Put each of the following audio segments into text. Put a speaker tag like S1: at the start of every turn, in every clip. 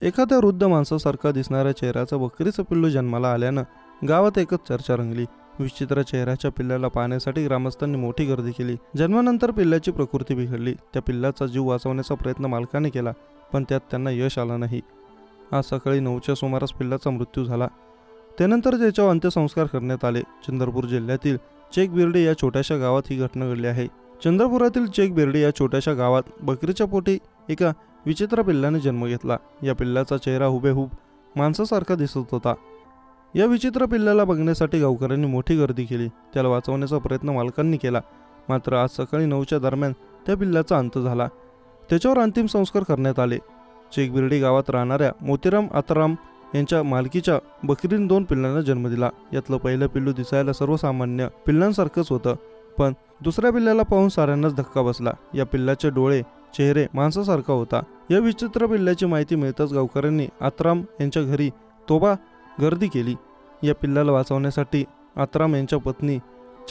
S1: एखाद्या वृद्ध माणसासारखा दिसणाऱ्या चेहऱ्याचं बकरीचं पिल्लू जन्माला आल्यानं गावात एकच चर्चा रंगली. विचित्र चेहऱ्याच्या पिल्लाला पाहण्यासाठी ग्रामस्थांनी मोठी गर्दी केली. जन्मानंतर पिल्लाची प्रकृती बिघडली. त्या पिल्लाचा जीव वाचवण्याचा प्रयत्न मालकाने केला, पण त्यात त्यांना यश आलं नाही. आज सकाळी 9च्या सुमारास पिल्लाचा मृत्यू झाला. त्यानंतर त्याच्यावर अंत्यसंस्कार करण्यात आले. चंद्रपूर जिल्ह्यातील चेकबिर्डी या छोट्याशा गावात ही घटना घडली आहे. चंद्रपुरातील चेकबिर्डी या छोट्याशा गावात बकरीच्या पोटी एका विचित्र पिल्लाने जन्म घेतला. या पिल्लाचा चेहरा हुबेहूब माणसासारखा दिसत होता. या विचित्र पिल्लाला बघण्यासाठी गावकऱ्यांनी मोठी गर्दी केली. त्याला वाचवण्याचा प्रयत्न मालकांनी केला, मात्र आज सकाळी 9च्या दरम्यान त्या पिल्लाचा अंत झाला. त्याच्यावर अंतिम संस्कार करण्यात आले. चेकबिर्डी गावात राहणाऱ्या मोतीराम आताराम यांच्या मालकीच्या बकरीने 2 पिल्लांना जन्म दिला. यातलं पहिलं पिल्लू दिसायला सर्वसामान्य पिल्लांसारखंच होतं, पण दुसऱ्या पिल्लाला पाहून साऱ्यांनाच धक्का बसला. या पिल्लाचे डोळे चेहरे माणसासारखा होता. या विचित्र पिल्लाची माहिती मिळताच गावकऱ्यांनी आत्राम यांच्या घरी तोबा गर्दी केली. या पिल्लाला वाचवण्यासाठी आत्राम यांच्या पत्नी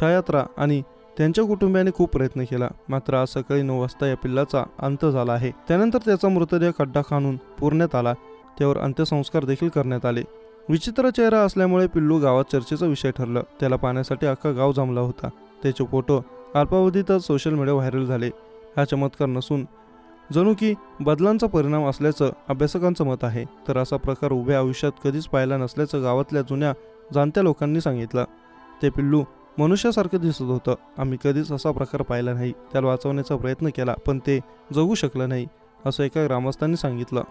S1: छायात्रा आणि त्यांच्या कुटुंबियांनी खूप प्रयत्न केला, मात्र आज सकाळी 9 वाजता या पिल्लाचा अंत झाला आहे. त्यानंतर त्याचा मृतदेह खड्डा खणून पुरण्यात आला. त्यावर अंत्यसंस्कार देखील करण्यात आले. विचित्र चेहरा असल्यामुळे पिल्लू गावात चर्चेचा विषय ठरलं. त्याला पाहण्यासाठी अख्खा गाव जमला होता. त्याचे फोटो अल्पावधीतच सोशल मीडिया व्हायरल झाले. हा चमत्कार नसून जणू की बदलांचा परिणाम असल्याचं अभ्यासकांचं मत आहे. तर असा प्रकार उभ्या आयुष्यात कधीच पाहिला नसल्याचं गावातल्या जुन्या जाणत्या लोकांनी सांगितलं. ते पिल्लू मनुष्यासारखं दिसत होतं. आम्ही कधीच असा प्रकार पाहिला नाही. त्याला वाचवण्याचा प्रयत्न केला, पण ते जगू शकलं नाही, असं एका ग्रामस्थांनी सांगितलं.